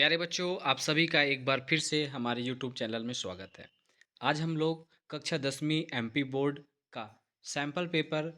प्यारे बच्चों, आप सभी का एक बार फिर से हमारे यूट्यूब चैनल में स्वागत है। आज हम लोग कक्षा 10वीं एमपी बोर्ड का सैंपल पेपर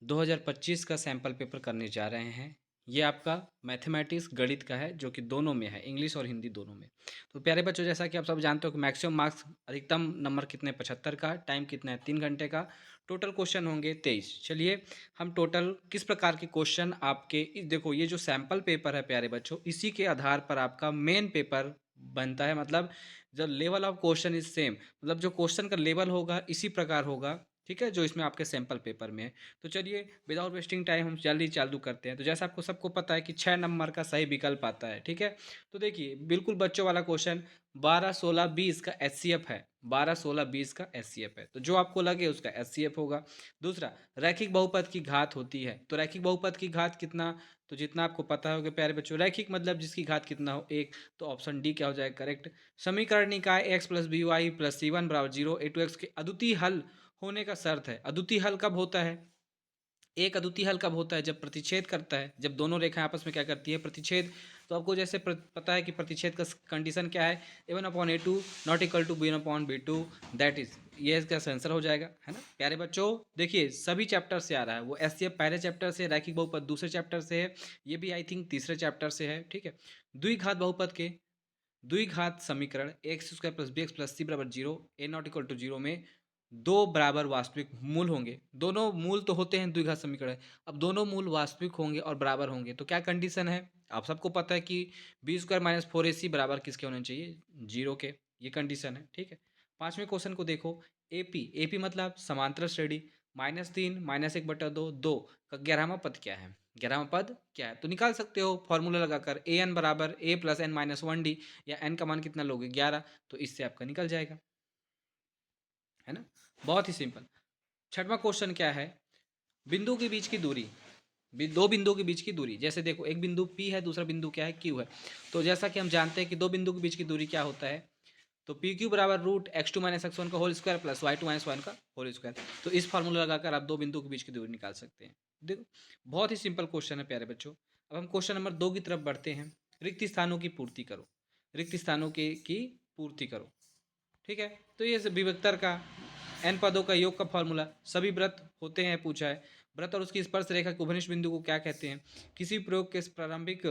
2025 का सैंपल पेपर करने जा रहे हैं। ये आपका मैथमेटिक्स गणित का है, जो कि दोनों में है, इंग्लिश और हिंदी दोनों में। तो प्यारे बच्चों, जैसा कि आप सब जानते हो कि मैक्सिमम मार्क्स, अधिकतम नंबर कितने, 75 का, टाइम कितना है, 3 घंटे का, टोटल क्वेश्चन होंगे 23। चलिए हम टोटल किस प्रकार के क्वेश्चन आपके देखो, ये जो सैंपल पेपर है प्यारे बच्चों, इसी के आधार पर आपका मेन पेपर बनता है। मतलब जब level of question is same, मतलब जो क्वेश्चन का लेवल होगा इसी प्रकार होगा, ठीक है, जो इसमें आपके सैंपल पेपर में है। तो चलिए विदाउट वेस्टिंग टाइम हम जल्दी चालू करते हैं। तो जैसा आपको सबको पता है कि 6 नंबर का सही विकल्प आता है, ठीक है। तो देखिए बिल्कुल बच्चों वाला क्वेश्चन, 12, 16, 20 का एचसीएफ है। 12, 16, 20 का एचसीएफ है, तो जो आपको लगे उसका एचसीएफ होगा। दूसरा, रैखिक बहुपद की घात होती है, तो रैखिक बहुपद की घात कितना, तो जितना आपको पता होगा प्यारे बच्चों, रैखिक मतलब जिसकी घात कितना हो, एक। तो ऑप्शन डी क्या हो जाएगा करेक्ट। समीकरण निकाय X plus B Y plus C one बराबर जीरो ए टू एक्स के अद्वितीय हल होने का शर्त है। अद्वितीय हल कब होता है, एक अद्वितीय हल कब होता है, जब प्रतिच्छेद करता है, जब दोनों रेखाएं आपस में क्या करती है, प्रतिच्छेद। तो आपको जैसे पता है कि प्रतिच्छेद का कंडीशन क्या है, a1/a2 not equal to b1/b2, that is, ये इसका आंसर हो जाएगा, है ना प्यारे बच्चों। देखिए सभी चैप्टर से आ रहा है, वो एससीएफ पहले चैप्टर से, रैखिक बहुपद दूसरे चैप्टर से है, ये भी आई थिंक तीसरे चैप्टर से है, ठीक है। द्विघात बहुपद के द्विघात समीकरण X square plus B X plus C बराबर zero, A not equal to zero में दो बराबर वास्तविक मूल होंगे। दोनों मूल तो होते हैं द्विघात समीकरण, अब दोनों मूल वास्तविक होंगे और बराबर होंगे, तो क्या कंडीशन है, आप सबको पता है कि b² - 4ac बराबर किसके होने चाहिए, जीरो के। ये कंडीशन है, ठीक है। पांचवें क्वेश्चन को देखो, एपी, एपी मतलब समांतर श्रेणी, -3 -1/2, 2 का 11वां पद क्या है, 11वां पद क्या है, तो निकाल सकते हो फॉर्मूला लगाकर, ए एन बराबर A plus N minus one D, या एन का मान कितना लोगे 11, तो इससे आपका निकल जाएगा, है ना। बहुत ही सिंपल। छठवां क्वेश्चन क्या है, बिंदु के बीच की दूरी, दो बिंदुओं के बीच की दूरी, जैसे देखो एक बिंदु P है, दूसरा बिंदु क्या है, Q है। तो जैसा कि हम जानते हैं कि दो बिंदु के बीच की दूरी क्या होता है, तो पी क्यू बराबर रूट x2 - x1 का होल स्क्वायर प्लस y2 - 1 का होल स्क्वायर। तो इस फार्मूला लगाकर आप दो बिंदु के बीच की दूरी निकाल सकते हैं। देखो बहुत ही सिंपल क्वेश्चन है प्यारे बच्चों। अब हम क्वेश्चन नंबर 2 की तरफ बढ़ते हैं। रिक्त स्थानों की पूर्ति करो, रिक्त स्थानों की पूर्ति करो, ठीक है। तो ये विभक्तर का एन पदों का योग का फॉर्मूला, सभी व्रत होते हैं, पूछा है। व्रत और उसकी स्पर्श रेखा के उभनिष्ठ बिंदु को क्या कहते हैं, किसी प्रयोग के प्रारंभिक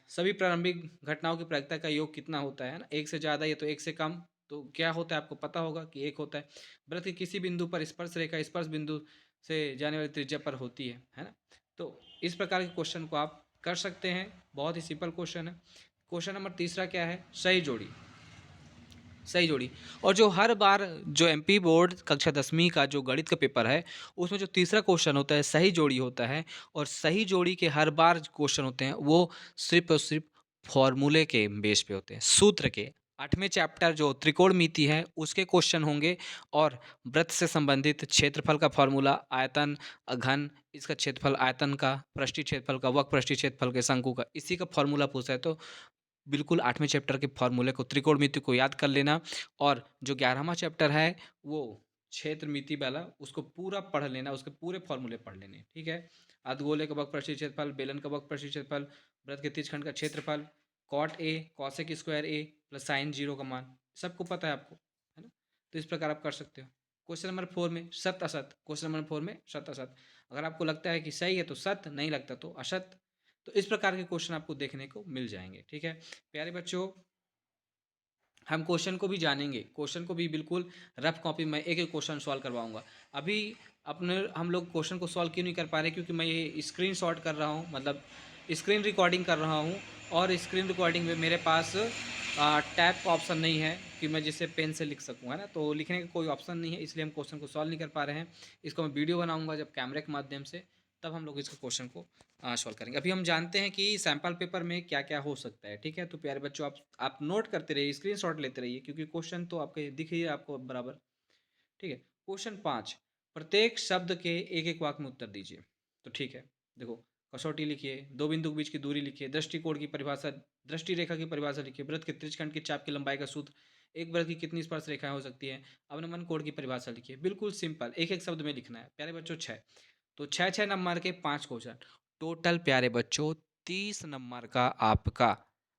सभी प्रारंभिक घटनाओं की प्रायिकता का योग कितना होता है ना, एक से ज़्यादा या तो एक से कम, तो क्या होता है आपको पता होगा कि एक होता है। व्रत के किसी बिंदु पर स्पर्श रेखा स्पर्श बिंदु से जाने वाली त्रिज्या पर होती है ना। तो इस प्रकार के क्वेश्चन को आप कर सकते हैं, बहुत ही सिंपल क्वेश्चन है। क्वेश्चन नंबर तीसरा क्या है, सही जोड़ी, सही जोड़ी। और जो हर बार जो एमपी बोर्ड कक्षा 10वीं का जो गणित का पेपर है, उसमें जो तीसरा क्वेश्चन होता है सही जोड़ी होता है। और सही जोड़ी के हर बार क्वेश्चन होते हैं वो सिर्फ और सिर्फ फॉर्मूले के बेस पे होते हैं, सूत्र के। 8वें चैप्टर जो त्रिकोणमिति है उसके क्वेश्चन होंगे, और वृत्त से संबंधित क्षेत्रफल का फॉर्मूला, आयतन, घन, इसका क्षेत्रफल, आयतन का, पृष्ठीय क्षेत्रफल का, वक्र पृष्ठीय क्षेत्रफल के, शंकु का, इसी का फॉर्मूला पूछा है। तो बिल्कुल 8वें चैप्टर के फॉर्मूले को, त्रिकोणमिति को याद कर लेना। और जो 11वां चैप्टर है वो क्षेत्रमिति वाला, उसको पूरा पढ़ लेना, उसके पूरे फॉर्मूले पढ़ लेने, ठीक है। अर्धगोले का वक्रपृष्ठीय क्षेत्रफल, बेलन का वक्रपृष्ठीय क्षेत्रफल, वृत्त के तिर्यकखंड का क्षेत्रफल, cot A cosec square A plus sine zero का मान, सबको पता है आपको, है ना। तो इस प्रकार आप कर सकते हो। क्वेश्चन नंबर 4 में सत्य असत, क्वेश्चन नंबर 4 में सत्य असत, अगर आपको लगता है कि सही है तो सत्य, नहीं लगता तो असत्य। तो इस प्रकार के क्वेश्चन आपको देखने को मिल जाएंगे, ठीक है प्यारे बच्चों। हम क्वेश्चन को भी जानेंगे, क्वेश्चन को भी बिल्कुल रफ कॉपी में एक एक क्वेश्चन सॉल्व करवाऊंगा। अभी अपने हम लोग क्वेश्चन को सॉल्व क्यों नहीं कर पा रहे, क्योंकि मैं ये स्क्रीन शॉट कर रहा हूँ, मतलब स्क्रीन रिकॉर्डिंग कर रहा हूँ। और स्क्रीन रिकॉर्डिंग में मेरे पास टैब का ऑप्शन नहीं है कि मैं जिससे पेन से लिख सकूँ, है ना। तो लिखने का कोई ऑप्शन नहीं है, इसलिए हम क्वेश्चन को सॉल्व नहीं कर पा रहे हैं। इसको मैं वीडियो बनाऊँगा जब कैमरे के माध्यम से, तब हम लोग इसको क्वेश्चन को सॉल्व करेंगे। अभी हम जानते हैं कि सैम्पल पेपर में क्या क्या हो सकता है, ठीक है। तो प्यारे बच्चों, आप नोट करते रहिए, स्क्रीनशॉट लेते रहिए, क्योंकि क्वेश्चन तो आपके दिख ही है आपको बराबर, ठीक है। क्वेश्चन 5, प्रत्येक शब्द के एक एक वाक्य में उत्तर दीजिए। तो ठीक है, देखो, कसौटी लिखिए, दो बिंदु के बीच की दूरी लिखिए, दृष्टिकोण की परिभाषा, दृष्टि रेखा की परिभाषा लिखिए, वृत्त के त्रिज्यखंड की चाप की लंबाई का सूत्र, एक वृत्त की कितनी स्पर्श रेखाएं हो सकती हैं, अवनमन कोण की परिभाषा लिखिए। बिल्कुल सिंपल, एक एक शब्द में लिखना है प्यारे बच्चों। 6, तो 6 6 नंबर के 5 क्वेश्चन टोटल प्यारे बच्चों, 30 नंबर का आपका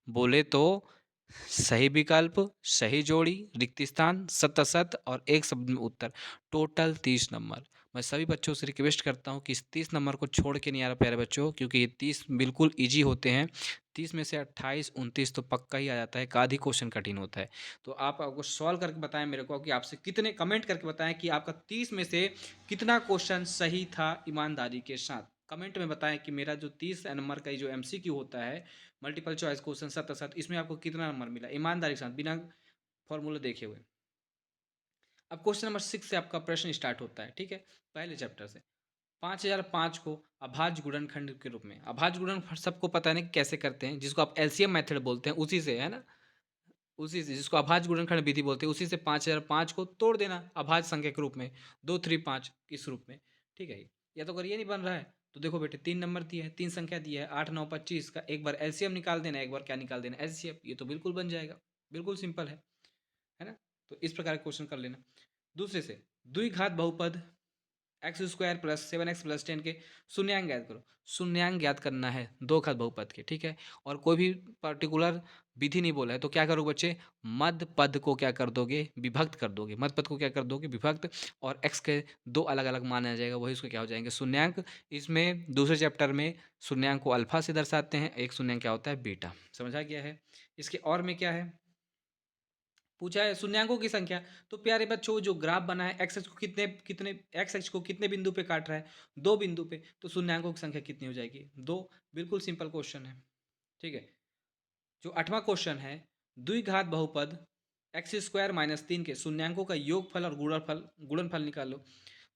बोले तो सही विकल्प, सही जोड़ी, रिक्त स्थान, सत और एक शब्द में उत्तर। Total 30 number. मैं सभी बच्चों से रिक्वेस्ट करता हूँ कि इस 30 नंबर को छोड़ के नहीं आ रहा प्यारे बच्चों, क्योंकि ये 30 बिल्कुल ईजी होते हैं। 30 में से 28 29 तो पक्का ही आ जाता है, एक आधी क्वेश्चन कठिन होता है। तो आप आपको सॉल्व करके बताएं मेरे को कि आपसे कितने, कमेंट करके बताएं कि आपका 30 में से कितना क्वेश्चन सही था ईमानदारी के साथ। कमेंट में बताएं कि मेरा जो 30 नंबर का जो एमसीक्यू होता है, मल्टीपल चॉइस क्वेश्चन 7 इसमें आपको कितना नंबर मिला ईमानदारी के साथ, बिना फॉर्मूला देखे हुए। अब क्वेश्चन नंबर 6 से आपका प्रश्न स्टार्ट होता है, ठीक है, पहले चैप्टर से। 5005 को अभाज्य गुणनखंड के रूप में, अभाज्य गुणनखंड सबको पता है ना कैसे करते हैं, जिसको आप एलसीएम मेथड बोलते हैं, उसी से है ना, उसी से जिसको अभाज्य गुणनखंड विधि बोलते हैं, उसी से 5005 को तोड़ देना अभाज्य संख्या के रूप में, 2 3 5 इस रूप में, ठीक है। या तो अगर ये नहीं बन रहा है तो देखो बेटे 3 नंबर दिए है, 3 संख्या दी है, 8 9 25 का एक बार एलसीएम निकाल देना, एक बार क्या निकाल देना, एलसीएम, ये तो बिल्कुल बन जाएगा, बिल्कुल सिंपल है ना। तो इस प्रकार क्वेश्चन कर लेना। दूसरे से द्विघात बहुपद x² + 7x + 10 के शून्यांक ज्ञात करो। शून्यांक ज्ञात करना है दो घात बहुपद के, ठीक है, और कोई भी पर्टिकुलर विधि नहीं बोला है, तो क्या करोगे बच्चे, मध्य पद को क्या कर दोगे, विभक्त कर दोगे, मध्य पद को क्या कर दोगे, विभक्त, और x के दो अलग अलग मान आ जाएगा, वही उसको क्या हो जाएंगे, शून्यांक। इसमें दूसरे चैप्टर में शून्यांक को अल्फा से दर्शाते हैं, एक शून्यांक क्या होता है, बीटा। समझा गया है। इसके और में क्या है, पूछा है शून्यांकों की संख्या। तो प्यारे बच्चों जो ग्राफ बना है, एक्स एक्स को कितने कितने एक्स एक्स को कितने बिंदु पे काट रहा है, दो बिंदु पे, तो शून्यांकों की संख्या कितनी हो जाएगी, दो। बिल्कुल सिंपल क्वेश्चन है, ठीक है। जो 8वां क्वेश्चन है, द्विघात बहुपद x² - 3 के शून्यांकों का योगफल और गुणनफल निकालो।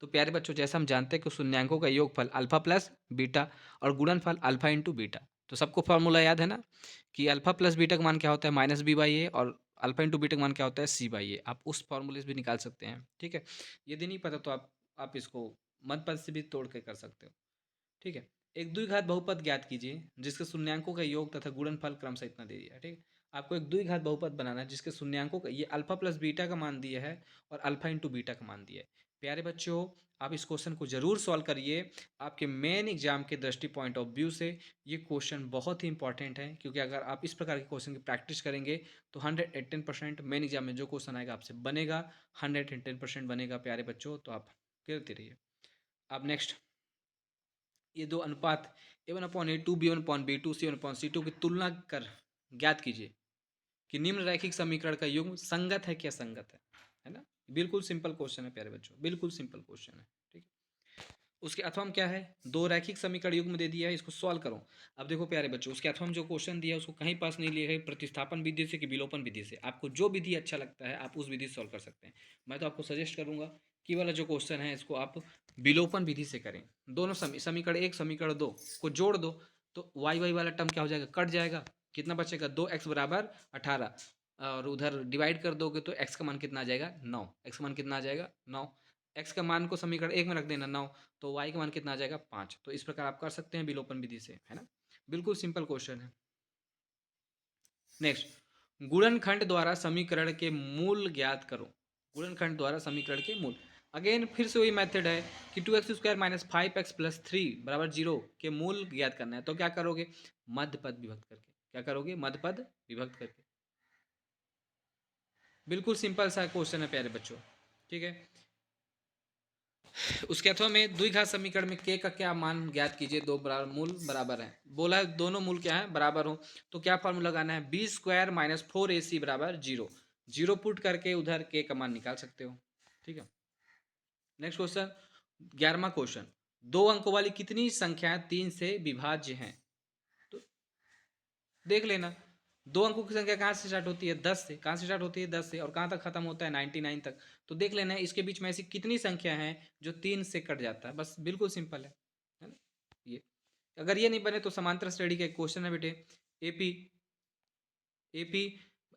तो प्यारे बच्चों जैसा हम जानते हैं कि शून्यांकों का योगफल अल्फा प्लस बीटा और गुणनफल अल्फा इंटू बीटा। तो सबको फॉर्मूला याद है ना कि अल्फा प्लस बीटा का मान क्या होता है, -b/a, और अल्फा इंटू बीटा का मान क्या होता है, c/a। आप उस फॉर्मूले से भी निकाल सकते हैं, ठीक है। यदि नहीं पता तो आप इसको मध्य पद से भी तोड़ के कर सकते हो, ठीक है। एक द्विघात बहुपद ज्ञात कीजिए जिसके शून्यांकों का योग तथा गुणनफल क्रमशः इतना दे दिया है, ठीक है। आपको एक द्विघात बहुपद बनाना है जिसके शून्यांकों का, ये अल्फा प्लस बीटा का मान दिया है और अल्फा इंटू बीटा का मान दिया है। प्यारे बच्चों आप इस क्वेश्चन को जरूर सॉल्व करिए, आपके मेन एग्जाम के दृष्टि पॉइंट ऑफ व्यू से ये क्वेश्चन बहुत ही इंपॉर्टेंट है, क्योंकि अगर आप इस प्रकार के क्वेश्चन की प्रैक्टिस करेंगे तो 110% मेन एग्जाम में जो क्वेश्चन आएगा आपसे बनेगा, 110% बनेगा प्यारे बच्चों, तो आप करते रहिए। अब नेक्स्ट, ये दो अनुपात a1/a2 b1/b2 c1/c2 की तुलना कर ज्ञात कीजिए कि निम्न रैखिक समीकरण का युग्म संगत है क्या संगत है ना। बिल्कुल सिंपल क्वेश्चन है प्यारे बच्चों, बिल्कुल सिंपल क्वेश्चन है, ठीक है। उसके अथवा में क्या है, दो रैखिक समीकरण युग्म दे दिया है, इसको सॉल्व करो। अब देखो प्यारे बच्चों उसके अथवा में जो क्वेश्चन दिया है उसको कहीं पास नहीं लिया है, प्रतिस्थापन विधि से कि विलोपन विधि से, आपको जो विधि अच्छा लगता है आप उस विधि से सॉल्व कर सकते हैं। मैं तो आपको सजेस्ट करूंगा कि वाला जो क्वेश्चन है इसको आप विलोपन विधि से करें। दोनों समीकरण एक समीकरण दो को जोड़ दो तो वाई वाई वाला टर्म क्या हो जाएगा, कट जाएगा। कितना बचेगा, 2x = 18, और उधर डिवाइड कर दोगे तो x का मान कितना आ जाएगा, 9। x का मान कितना आ जाएगा, 9। x का मान को समीकरण एक में रख देना 9, तो y का मान कितना आ जाएगा, 5। तो इस प्रकार आप कर सकते हैं विलोपन विधि से, है ना। बिल्कुल सिंपल क्वेश्चन है। नेक्स्ट, गुणनखंड द्वारा समीकरण के मूल ज्ञात करो। गुणनखंड द्वारा समीकरण के मूल, अगेन फिर से वही मेथड है कि 2x² - 5x + 3 = 0 के मूल ज्ञात करना है। तो क्या करोगे, मध्य पद विभक्त करके, क्या करोगे, मध्य पद विभक्त करके। बिल्कुल सिंपल सा क्वेश्चन है प्यारे बच्चों, ठीक है। उसके अथवा में द्विघात समीकरण में k का क्या मान ज्ञात कीजिए, दो बराबर मूल बराबर है, बोला है दोनों मूल क्या है, बराबर हो। तो क्या फॉर्मूला लगाना है, b² - 4ac = 0। 0 पुट करके उधर k का मान निकाल सकते हो, ठीक है। नेक्स्ट क्वेश्चन, 11वां क्वेश्चन, दो अंकों वाली कितनी संख्याएं 3 से विभाज्य हैं। तो देख लेना, दो अंकों की संख्या कहाँ से स्टार्ट होती है, 10 से। कहाँ से स्टार्ट होती है, 10 से, और कहाँ तक खत्म होता है, 99 तक। तो देख लेना है इसके बीच में ऐसी कितनी संख्या है जो 3 से कट जाता है, बस बिल्कुल सिंपल है ना। ये अगर ये नहीं बने तो समांतर श्रेणी का एक क्वेश्चन है बेटे, एपी एपी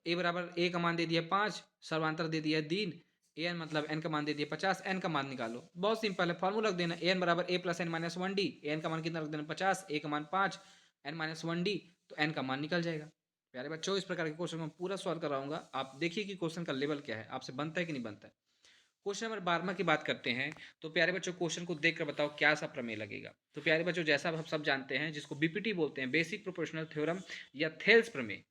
ए बराबर ए का मान दे दिया 5, सर्वांतर दे दिया 3, एन मतलब एन का मान दे दिया 50, एन का मान निकालो। बहुत सिंपल है, फॉर्मूला रख देना, एन बराबर A plus N minus 1 D. N का मान कितना रख देना 50, ए का मान 5, एन माइनस 1 डी, तो एन का मान निकल जाएगा। प्यारे बच्चों इस प्रकार के क्वेश्चन मैं पूरा सॉल्व कराऊंगा, आप देखिए कि क्वेश्चन का लेवल क्या है, आपसे बनता है कि नहीं बनता है। क्वेश्चन नंबर 12 की बात करते हैं। तो प्यारे बच्चों क्वेश्चन को देखकर बताओ क्या सा प्रमेय लगेगा। तो प्यारे बच्चों जैसा हम सब जानते हैं जिसको बीपीटी बोलते हैं, बेसिक प्रोपोर्शनल थ्योरम या थेल्स प्रमेय,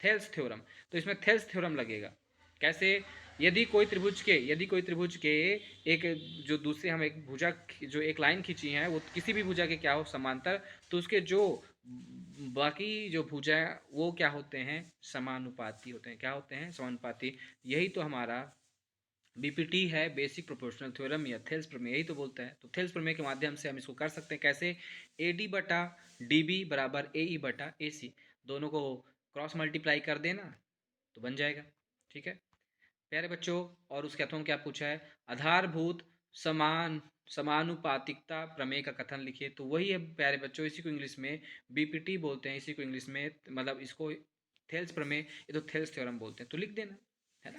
थेल्स थ्योरम। तो इसमें थेल्स थ्योरम लगेगा। कैसे? यदि कोई त्रिभुज के एक जो दूसरे हम एक भुजा जो एक लाइन खींची है वो किसी भी भुजा के क्या हो समांतर, तो उसके जो बाकी जो भुजा वो क्या होते हैं, समानुपाती होते हैं। क्या होते हैं? समानुपाती। यही तो हमारा बीपीटी है, बेसिक प्रोपोर्शनल थ्योरम या थेल्स प्रमेय, यही तो बोलता है। तो थेल्स प्रमेय के माध्यम से हम इसको कर सकते हैं। कैसे? ए डी बटा डी बी बराबर ए ई बटा ए सी, दोनों को क्रॉस मल्टीप्लाई कर देना तो बन जाएगा। ठीक है प्यारे बच्चों, और उसके अथवा में क्या पूछा है? आधारभूत समानुपातिकता प्रमेय का कथन लिखिए। तो वही है प्यारे बच्चों, इसी को इंग्लिश में बीपीटी बोलते हैं, इसी को इंग्लिश में मतलब इसको थेल्स प्रमेय, ये तो थेल्स थ्योरम बोलते हैं। तो लिख देना, है ना।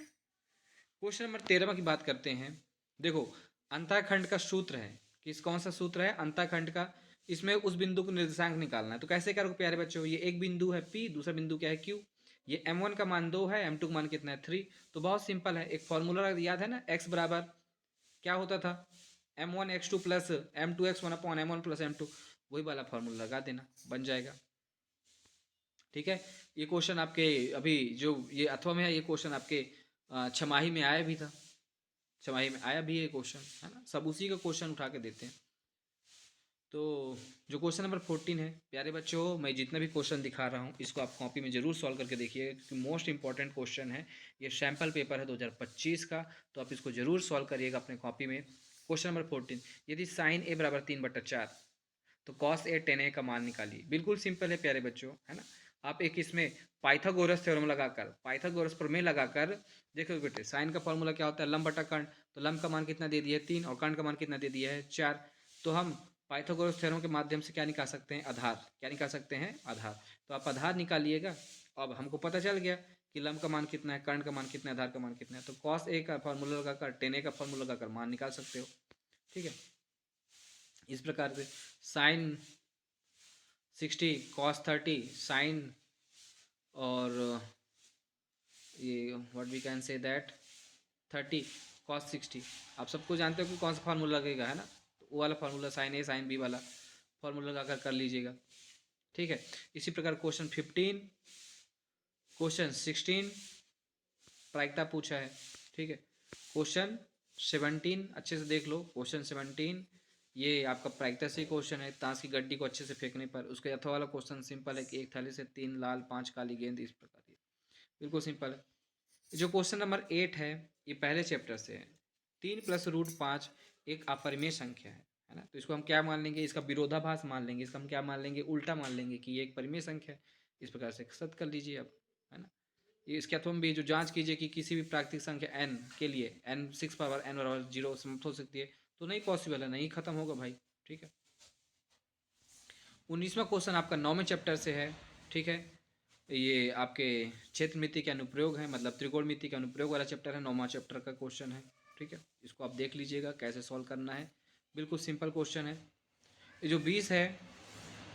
क्वेश्चन नंबर 13 की बात करते हैं। देखो, अंतःखंड का सूत्र है। कौन सा सूत्र है? अंतःखंड का। इसमें उस बिंदु को निर्देशांक निकालना है। तो कैसे करोगे प्यारे बच्चों? ये एक बिंदु है P, दूसरा बिंदु क्या है Q। ये M1 का मान 2 है, M2 का मान कितना है 3। तो बहुत सिंपल है, एक फॉर्मूला याद है ना, x बराबर क्या होता था? M1x2 plus M2x1 upon M1 plus M2, वही वाला फॉर्मूला लगा देना, बन जाएगा। ठीक है, ये क्वेश्चन आपके अभी जो ये अथवा में है, ये क्वेश्चन आपके छमाही में आया भी था, छमाही में आया भी है क्वेश्चन, है ना। सब उसी का क्वेश्चन उठा के देते हैं। तो जो क्वेश्चन नंबर 14 है प्यारे बच्चों, मैं जितना भी क्वेश्चन दिखा रहा हूँ इसको आप कॉपी में ज़रूर सॉल्व करके देखिए, क्योंकि मोस्ट इंपॉर्टेंट क्वेश्चन है। ये सैम्पल पेपर है 2025 का, तो आप इसको ज़रूर सॉल्व करिएगा अपने कॉपी में। क्वेश्चन नंबर 14, यदि साइन ए बराबर 3/4 तो कॉस ए टेन ए का मान निकालिए। बिल्कुल सिंपल है प्यारे बच्चों, है ना। आप एक इसमें पाइथागोरस थ्योरम लगाकर, पाइथागोरस प्रमेय लगाकर देखो बेटे, साइन का फॉर्मूला क्या होता है? लंब बटा कर्ण। तो लंब का मान कितना दे दिया है? 3, और कर्ण का मान कितना दे दिया है? 4। तो हम पाइथागोरस थ्योरम के माध्यम से क्या निकाल सकते हैं? आधार। क्या निकाल सकते हैं? आधार। तो आप आधार निकालिएगा। अब हमको पता चल गया कि लंब का मान कितना है, कर्ण का मान कितना है, आधार का मान कितना है। तो कॉस ए का फॉर्मूला लगाकर, टेन ए का फॉर्मूला लगाकर मान निकाल सकते हो। ठीक है, इस प्रकार से साइन 60 कॉस 30 साइन, और ये what we can say that 30 cos 60। आप सबको जानते हो कि कौन सा फार्मूला लगेगा, है ना। तो वो वाला फार्मूला साइन ए साइन बी वाला फार्मूला लगाकर कर लीजिएगा। ठीक है, इसी प्रकार क्वेश्चन 15, क्वेश्चन 16 प्रायिकता पूछा है। ठीक है, क्वेश्चन 17 अच्छे से देख लो। क्वेश्चन 17 ये आपका प्रायिकता से क्वेश्चन है, ताश की गड्डी को अच्छे से फेंकने पर। उसके अथवा वाला क्वेश्चन सिंपल है कि एक थाली से 3 लाल 5 काली गेंद, इस प्रकार की, बिल्कुल सिंपल है। जो क्वेश्चन नंबर 8 है, ये पहले चैप्टर से है। 3 प्लस रूट 5 एक अपरिमेय संख्या है ना। तो इसको हम क्या मान लेंगे? इसका विरोधाभास मान लेंगे, इसका हम क्या मान लेंगे? उल्टा मान लेंगे कि ये एक परिमेय संख्या है। इस प्रकार से सत्य कर लीजिए आप, है ना। ये इसके अथवा में भी जो जांच कीजिए कि किसी भी प्राकृतिक संख्या n के लिए n 6 पावर n बराबर 0 समाप्त हो सकती है, तो नहीं पॉसिबल है, नहीं खत्म होगा भाई। ठीक है, 19वां क्वेश्चन आपका 9वें चैप्टर से है। ठीक है, ये आपके क्षेत्रमिति के अनुप्रयोग है, मतलब त्रिकोणमिति के अनुप्रयोग वाला चैप्टर है, 9वां चैप्टर का क्वेश्चन है। ठीक है, इसको आप देख लीजिएगा कैसे सॉल्व करना है, बिल्कुल सिंपल क्वेश्चन है। ये जो 20 है,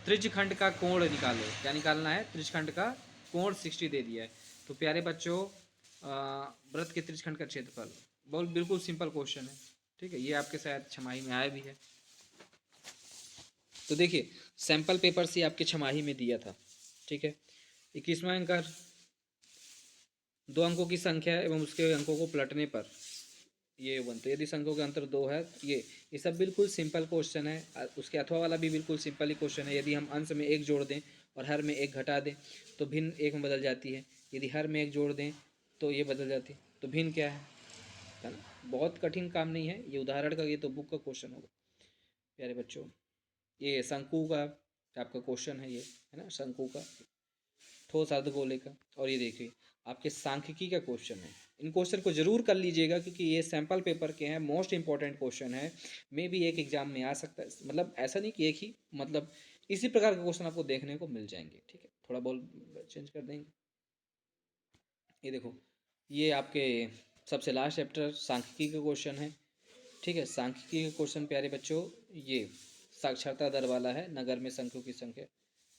त्रिज्यखंड का कोण निकालो। क्या निकालना है? त्रिज्यखंड का कोण 60 दे दिया है। तो प्यारे बच्चों, वृत्त के त्रिज्यखंड का क्षेत्रफल, बहुत बिल्कुल सिंपल क्वेश्चन है। ठीक है, ये आपके शायद छमाही में आया भी है। तो देखिए, सैंपल पेपर से आपके छमाही में दिया था। ठीक है, 21वां अंक, 2 अंकों की संख्या एवं उसके अंकों को पलटने पर ये बनते, यदि संख्यों के अंतर 2 है। ये सब बिल्कुल सिंपल क्वेश्चन है। उसके अथवा वाला भी बिल्कुल सिंपल ही क्वेश्चन है। यदि हम अंश में 1 जोड़ दें और हर में 1 घटा दें तो भिन्न 1 में बदल जाती है। यदि हर में 1 जोड़ दें तो ये बदल जाती है। तो भिन्न क्या है ना। बहुत कठिन काम नहीं है ये, उदाहरण का, ये तो बुक का क्वेश्चन होगा प्यारे बच्चों। ये शंकु का आपका क्वेश्चन है, ये है ना, शंकु का ठोस अर्धगोले का। और ये देखिए आपके सांख्यिकी का क्वेश्चन है। इन क्वेश्चन को जरूर कर लीजिएगा, क्योंकि ये सैंपल पेपर के हैं, मोस्ट इंपॉर्टेंट क्वेश्चन है। मे भी एक एग्जाम में आ सकता है, मतलब ऐसा नहीं कि एक ही, मतलब इसी प्रकार के क्वेश्चन आपको देखने को मिल जाएंगे। ठीक है, थोड़ा बहुत चेंज कर देंगे। ये देखो, ये आपके सबसे लास्ट चैप्टर सांख्यिकी का क्वेश्चन है। ठीक है, सांख्यिकी का क्वेश्चन प्यारे बच्चों, ये साक्षरता दर वाला है, नगर में संख्यों की संख्या,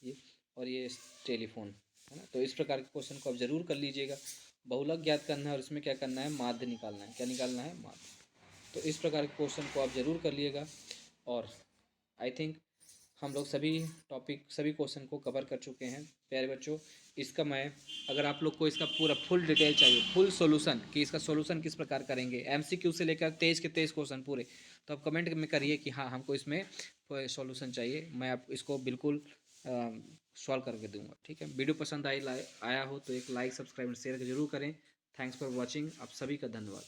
ये, और ये टेलीफोन, है ना। तो इस प्रकार के क्वेश्चन को आप जरूर कर लीजिएगा। बहुलक ज्ञात करना है और इसमें क्या करना है? माध्य निकालना है। क्या निकालना है? माध्य। तो इस प्रकार के क्वेश्चन को आप जरूर कर लिएगा। और आई थिंक हम लोग सभी सभी क्वेश्चन को कवर कर चुके हैं प्यारे बच्चों। इसका मैं, अगर आप लोग को इसका पूरा फुल डिटेल चाहिए, फुल सॉल्यूशन कि इसका सॉल्यूशन किस प्रकार करेंगे, एमसीक्यू से लेकर 23 के 23 क्वेश्चन पूरे, तो आप कमेंट में करिए कि हाँ हमको इसमें सॉल्यूशन चाहिए, मैं आप इसको बिल्कुल सॉल्व करके दूंगा। ठीक है, वीडियो पसंद आया हो तो एक लाइक, सब्सक्राइब, शेयर जरूर करें। थैंक्स फॉर वॉचिंग, आप सभी का धन्यवाद।